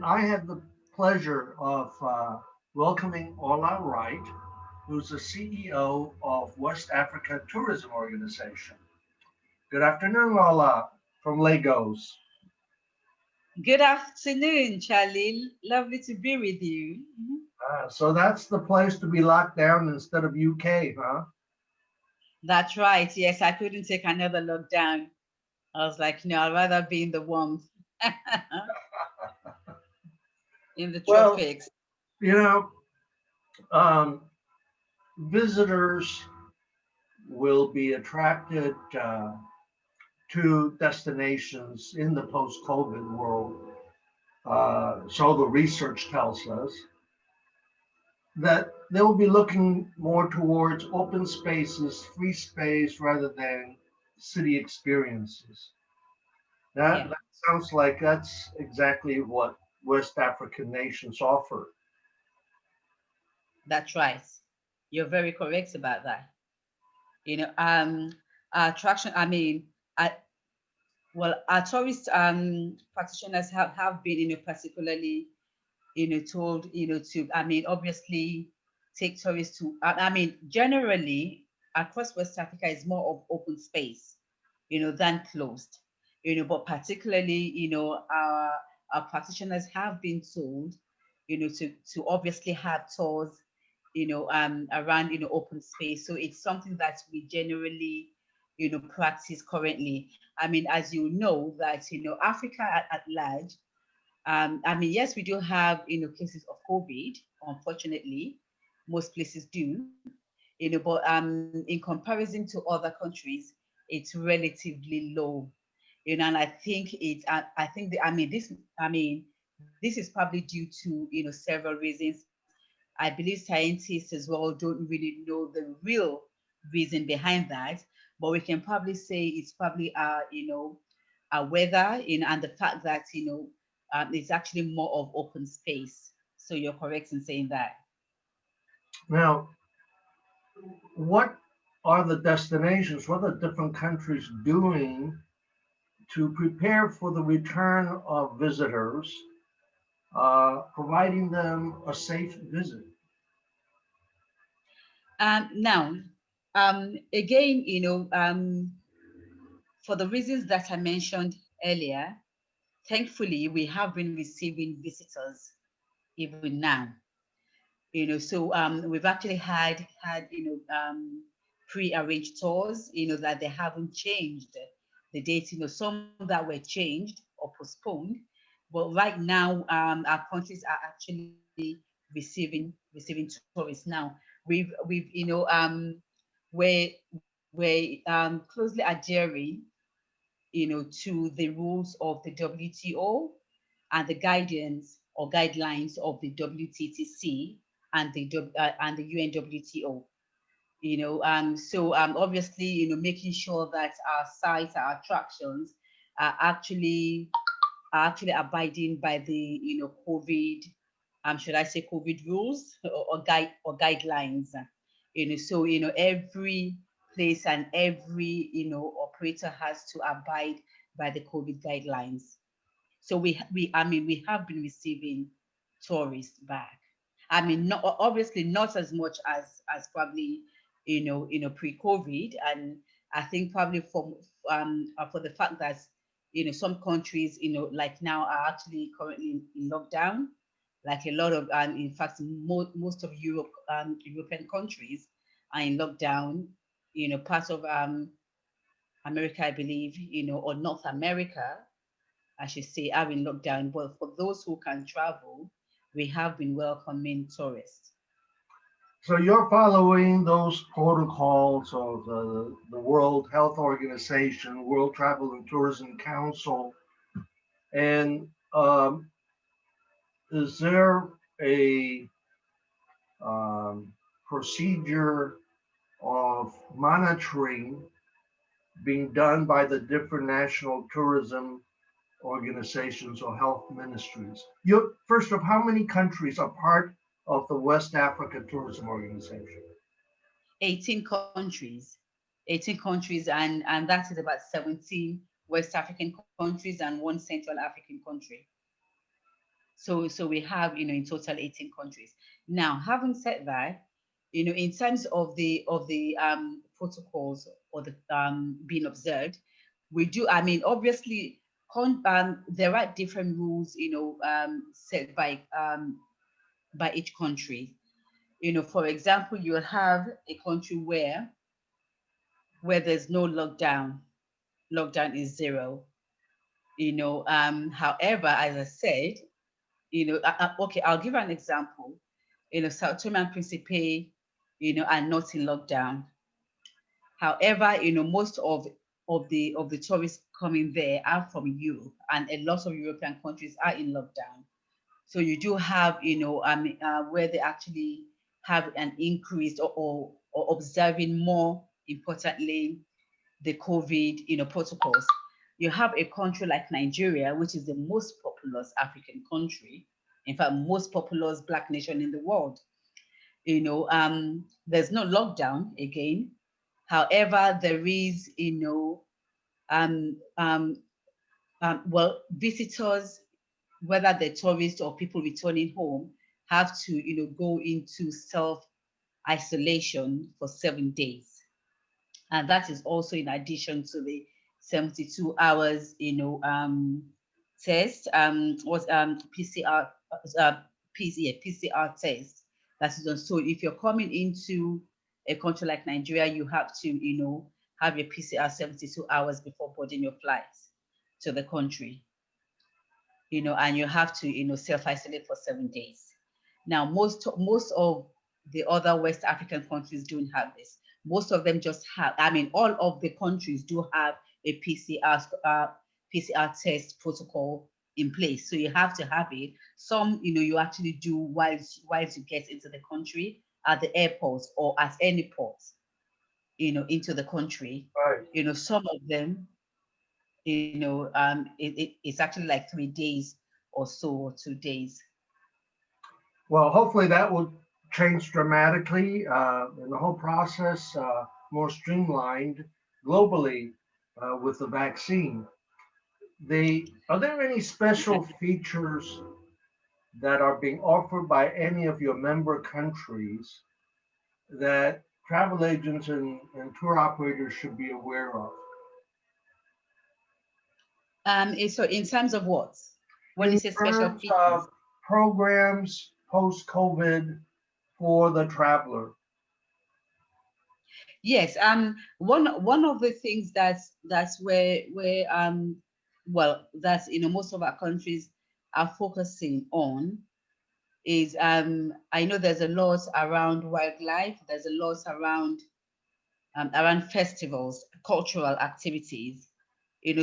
And I had the pleasure of welcoming Ola Wright, who's the CEO of West Africa Tourism Organization. Good afternoon, Ola, from Lagos. Good afternoon, Charlie. Lovely to be with you. So that's the place to be locked down instead of UK, huh? That's right. Yes, I couldn't take another lockdown. I was like, no, I'd rather be in the warmth in the Well, tropics. you know, um, visitors will be attracted to destinations in the post-COVID world. So the research tells us that they'll be looking more towards open spaces, free space, rather than city experiences. That, Yeah, that sounds like that's exactly what West African nations offer. that's right. You're very correct about that. You know, attraction, I mean, I, well, our tourist practitioners have been, particularly, told, to, I mean, obviously take tourists to, I mean, generally across West Africa is more of open space, than closed, but particularly, our practitioners have been told, to obviously have tours, around, open space. So it's something that we generally, practice currently. I mean, as you know, that, Africa at large, I mean, yes, we do have, cases of COVID. Unfortunately, most places do, but in comparison to other countries, it's relatively low. And I think I think I mean this is probably due to several reasons. I believe scientists as well don't really know the real reason behind that, but we can probably say it's probably our weather, and the fact that it's actually more of open space. So you're correct in saying that. Now, what are the destinations? What are different countries doing to prepare for the return of visitors, providing them a safe visit? Now, again, for the reasons that I mentioned earlier, thankfully we have been receiving visitors even now. So we've actually had pre-arranged tours, that they haven't changed the dates. Some that were changed or postponed, but right now our countries are actually receiving tourists now. We've we're closely adhering, to the rules of the WTO and the guidance or guidelines of the WTTC and and the UNWTO. So obviously, making sure that our sites, our attractions are actually abiding by the COVID, should I say COVID rules or guidelines. So every place and every operator has to abide by the COVID guidelines. So we I mean we have been receiving tourists back. I mean, not obviously not as much as probably pre-COVID, and I think probably for the fact that some countries like now are actually currently in lockdown, like a lot of in fact most of European countries are in lockdown. Part of America, I believe, or North America, I should say, are in lockdown. But for those who can travel, we have been welcoming tourists. So you're following those protocols of the World Health Organization, World Travel and Tourism Council, and is there a procedure of monitoring being done by the different national tourism organizations or health ministries? First of, how many countries are part of the West Africa Tourism Organization? 18 countries, 18 countries, and that is about 17 West African countries and one Central African country. So we have, in total 18 countries. Now, having said that, in terms of the protocols or the being observed, we do. I mean, obviously, there are different rules, set by each country. For example, you'll have a country where there's no lockdown. Lockdown is zero. However, as I said, okay, I'll give you an example. Sao Tome and Principe, are not in lockdown. However, most of the tourists coming there are from Europe, and a lot of European countries are in lockdown. So you do have, where they actually have an increase, or observing more importantly the COVID, protocols. You have a country like Nigeria, which is the most populous African country, in fact, most populous Black nation in the world. There's no lockdown again. However, there is, um, um, well, visitors, whether they're tourists or people returning home, have to, go into self isolation for 7 days. And that is also in addition to the 72 hours, test, was PCR, PCR test that is done. So if you're coming into a country like Nigeria, you have to, have your PCR 72 hours before boarding your flights to the country, and you have to, self-isolate for 7 days. Now, most of the other West African countries don't have this. Most of them just have, I mean, all of the countries do have a PCR test protocol in place. So you have to have it. Some, you actually do whilst you get into the country at the airports or at any port, into the country. Right. Some of them, it's actually like 3 days or so, or 2 days. Well, hopefully that will change dramatically, and the whole process more streamlined globally with the vaccine. Are there any special features that are being offered by any of your member countries that travel agents and tour operators should be aware of? So in terms of what? When you In say special terms of features? programs post COVID for the traveler. Yes. One of the things that's where well, that's, most of our countries are focusing on is, I know there's a lot around wildlife. There's a lot around festivals, cultural activities.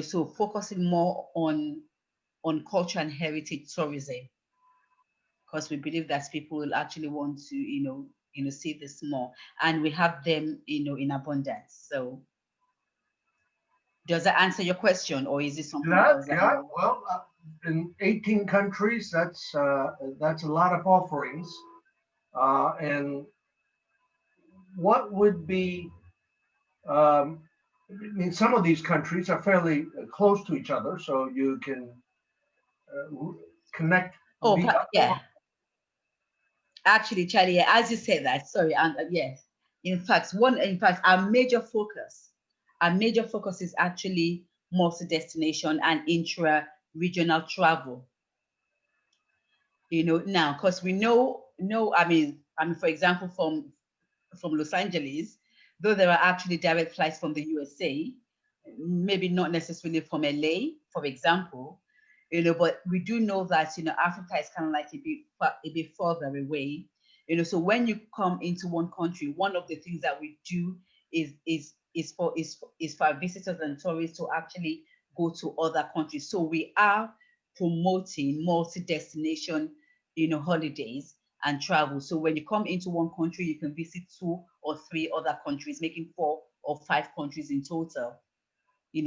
So focusing more on culture and heritage tourism, because we believe that people will actually want to, see this more, and we have them, in abundance. So does that answer your question, or is it something Yeah, else that yeah. you? Well, in 18 countries, that's a lot of offerings. And what would be? I mean, some of these countries are fairly close to each other, so you can connect Oh, via. yeah. Actually, Charlie, yeah, as you said that, sorry, and yes, in fact, our major focus is actually multi-destination and intra-regional travel. Now, because we know, I mean, for example, from Los Angeles, though there are actually direct flights from the USA, maybe not necessarily from LA, for example, but we do know that, Africa is kind of like a bit further away. So when you come into one country, one of the things that we do is for our visitors and tourists to actually go to other countries. So we are promoting multi-destination, holidays and travel. So when you come into one country, you can visit two or three other countries, making 4 or 5 countries in total.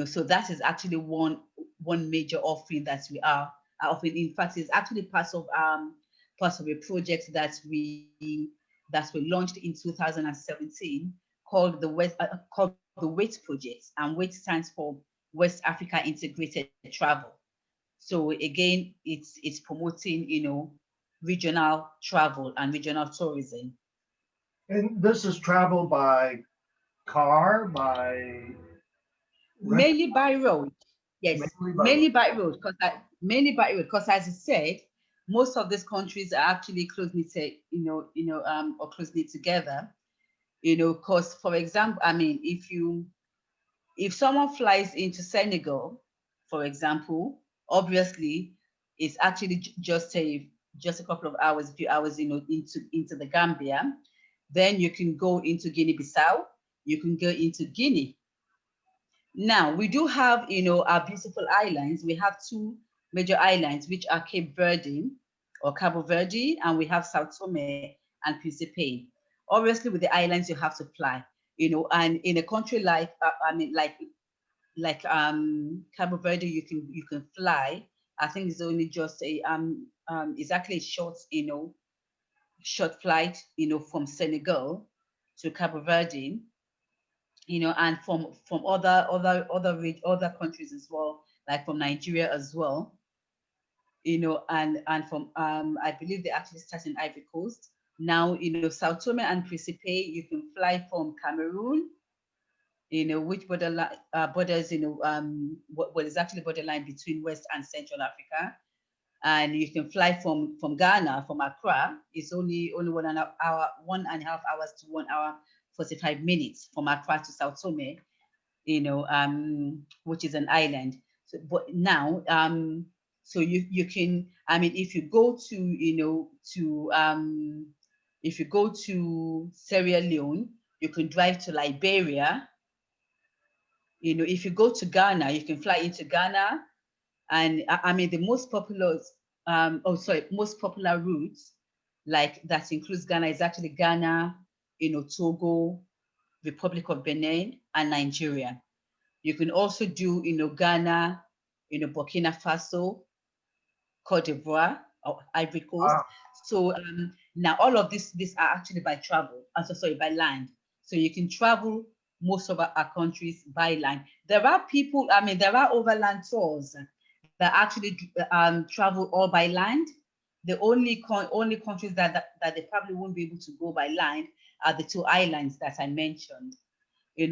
So that is actually one major offering that we are offering. In fact, it's actually part of a project that we launched in 2017, called the WAIT project, and WAIT stands for West Africa Integrated Travel. So again, it's promoting, regional travel and regional tourism. And this is travel by car, by rent, Mainly by road. Yes, mainly by road. mainly by road, because as I said, most of these countries are actually close knit, or close knit together. Because for example, I mean, if someone flies into Senegal, for example, obviously it's actually just a couple of hours, few hours, into the Gambia. Then you can go into Guinea-Bissau, you can go into Guinea. Now, we do have, our beautiful islands. We have two major islands, which are Cape Verde or Cabo Verde, and we have Sao Tome and Principe. Obviously, with the islands, you have to fly, and in a country like, Cabo Verde, you can fly. I think it's only just it's actually a short flight, from Senegal to Cabo Verde, and from other countries as well, like from Nigeria as well, and from I believe they actually start in Ivory Coast. Now, Sao Tome and Principe, you can fly from Cameroon, which borders, what is actually borderline between West and Central Africa. And you can fly from Ghana, from Accra. It's only 1.5 hours to 1 hour 45 minutes from Accra to Sao Tome, which is an island. So, but now, so you can, I mean, if you go to Sierra Leone, you can drive to Liberia. If you go to Ghana, you can fly into Ghana, and I mean the most popular routes like that includes Ghana is actually Ghana, Togo, Republic of Benin, and Nigeria. You can also do, Ghana, Burkina Faso, Cote d'Ivoire, or Ivory Coast. Ah, So now all of these are actually by travel. So sorry, by land. So you can travel most of our countries by land. There are people. I mean, there are overland tours that actually travel all by land. The only countries that they probably won't be able to go by land are the two islands that I mentioned.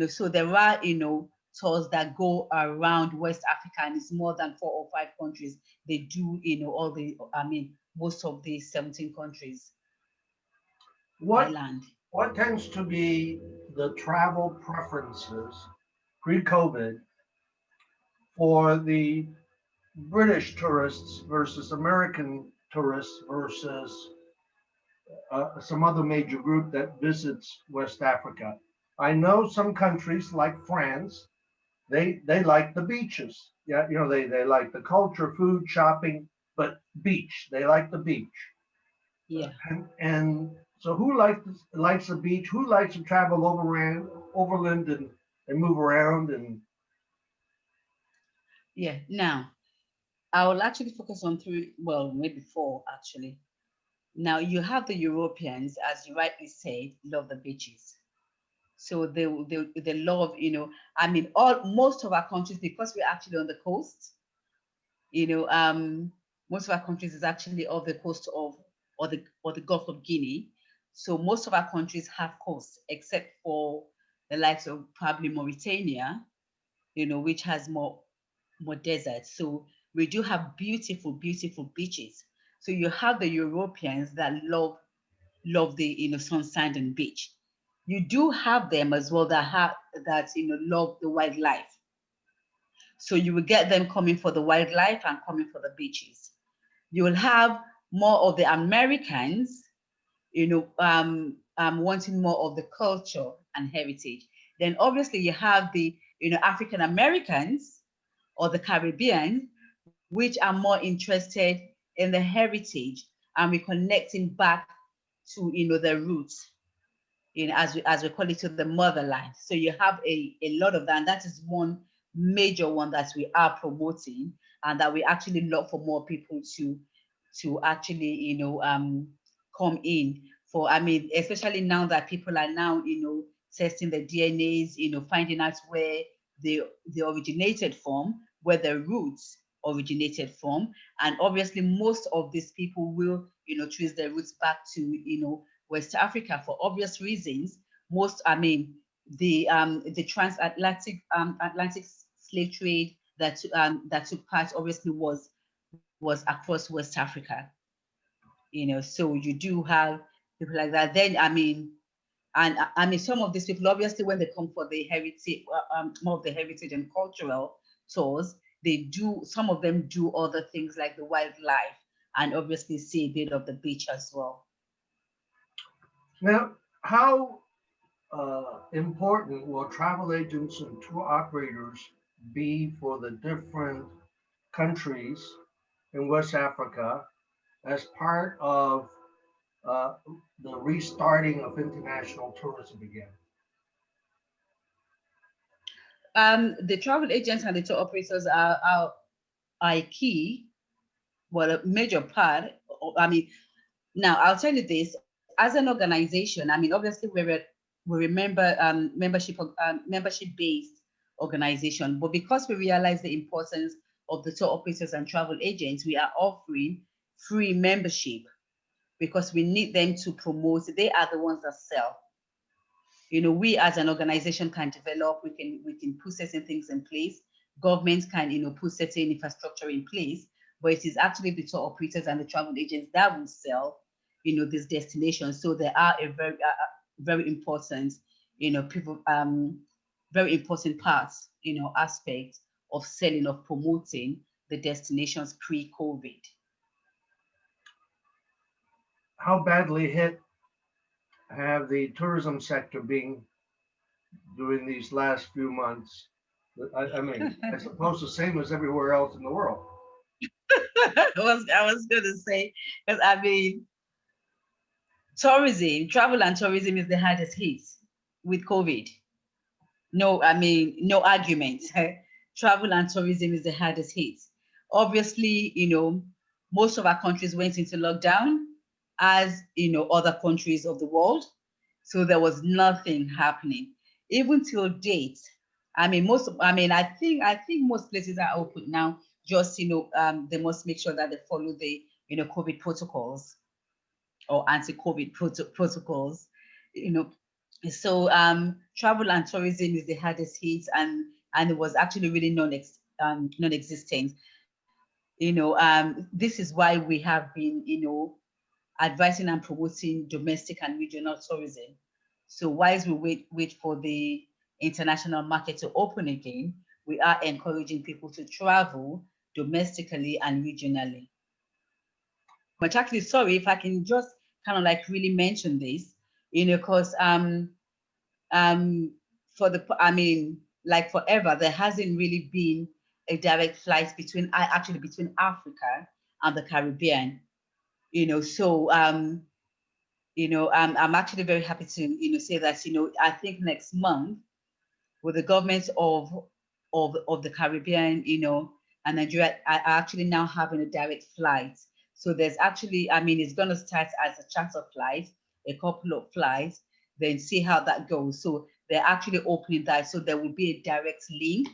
So there are, tours that go around West Africa, and it's more than 4 or 5 countries. They do, most of the 17 countries by what land. what tends to be the travel preferences pre-COVID for the British tourists versus American tourists versus some other major group that visits West Africa? I know some countries like France, they like the beaches. Yeah, they like the culture, food, shopping, but beach. They like the beach. Yeah, And so who likes the beach? Who likes to travel overland and move around and yeah. Now, I will actually focus on three, well, maybe four actually. Now, you have the Europeans, as you rightly said, love the beaches. So they love, I mean, most of our countries, because we're actually on the coast, you know, um, most of our countries is actually off the coast of, or the Gulf of Guinea. So most of our countries have coasts, except for the likes of probably Mauritania, which has more desert. So we do have beautiful, beautiful beaches. So you have the Europeans that love the, sun, sand, and beach. You do have them as well that love the wildlife. So you will get them coming for the wildlife and coming for the beaches. You will have more of the Americans, wanting more of the culture and heritage. Then obviously you have the, African Americans or the Caribbean, which are more interested in the heritage and reconnecting back to, the roots, as we call it, to the motherland. So you have a lot of that, and that is one major one that we are promoting, and that we actually love for more people to actually, come in for. I mean, especially now that people are now, testing the DNAs, finding out where they originated from, where the roots, originated from. And obviously, most of these people will, trace their roots back to, West Africa for obvious reasons. Most, the transatlantic Atlantic slave trade that took part obviously was across West Africa. So you do have people like that. Then and some of these people, obviously, when they come for the heritage, more of the heritage and cultural tours, some of them do other things like the wildlife and obviously see a bit of the beach as well. Now, how important will travel agents and tour operators be for the different countries in West Africa as part of uh, the restarting of international tourism again? The travel agents and the tour operators are a key, well, a major part. Now I'll tell you this: as an organization, obviously we remember membership based organization, but because we realize the importance of the tour operators and travel agents, we are offering free membership because we need them to promote. They are the ones that sell. We as an organization can develop, we can put certain things in place. Governments can, put certain infrastructure in place, but it is actually the tour operators and the travel agents that will sell, these destinations. So they are a very important, people, very important parts, aspect of selling, of promoting the destinations pre-COVID. How badly hit have the tourism sector been during these last few months? I mean, I suppose the same as everywhere else in the world. I was gonna say, because tourism, travel and tourism is the hardest hit with COVID. No, no argument. Travel and tourism is the hardest hit. Obviously, most of our countries went into lockdown, as other countries of the world. So there was nothing happening. Even till date, I think most places are open now. Just they must make sure that they follow the COVID protocols or anti-COVID protocols. You know, so travel and tourism is the hardest hit, and it was actually really non-existent. This is why we have been advising and promoting domestic and regional tourism. So whilst we wait for the international market to open again, we are encouraging people to travel domestically and regionally. But actually, sorry if I can just kind of like really mention this, because um for the like forever there hasn't really been a direct flight between Africa and the Caribbean. So I'm actually very happy to say that I think next month with the governments of the Caribbean, and Nigeria are actually now having a direct flight. So there's actually, it's going to start as a charter flight, a couple of flights, then see how that goes. So they're actually opening that, so there will be a direct link,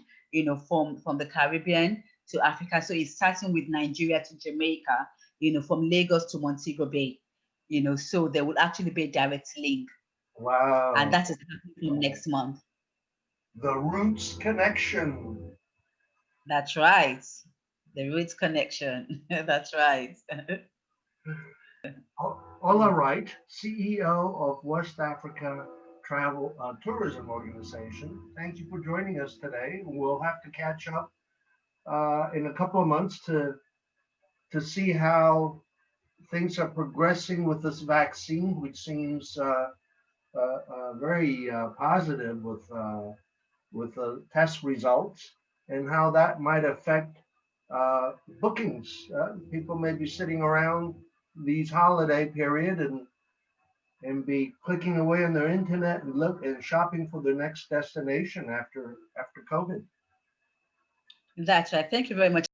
from the Caribbean to Africa. So it's starting with Nigeria to Jamaica, from Lagos to Montego Bay, so there will actually be a direct link, and Wow. that is happening next month. The Roots Connection. That's right. The roots connection. That's right. Ola Wright, CEO of West Africa Travel Tourism Organization. Thank you for joining us today. We'll have to catch up in a couple of months to see how things are progressing with this vaccine, which seems very positive with the test results, and how that might affect bookings. People may be sitting around these holiday period and be clicking away on their internet and look and shopping for their next destination after COVID. That's right. Thank you very much.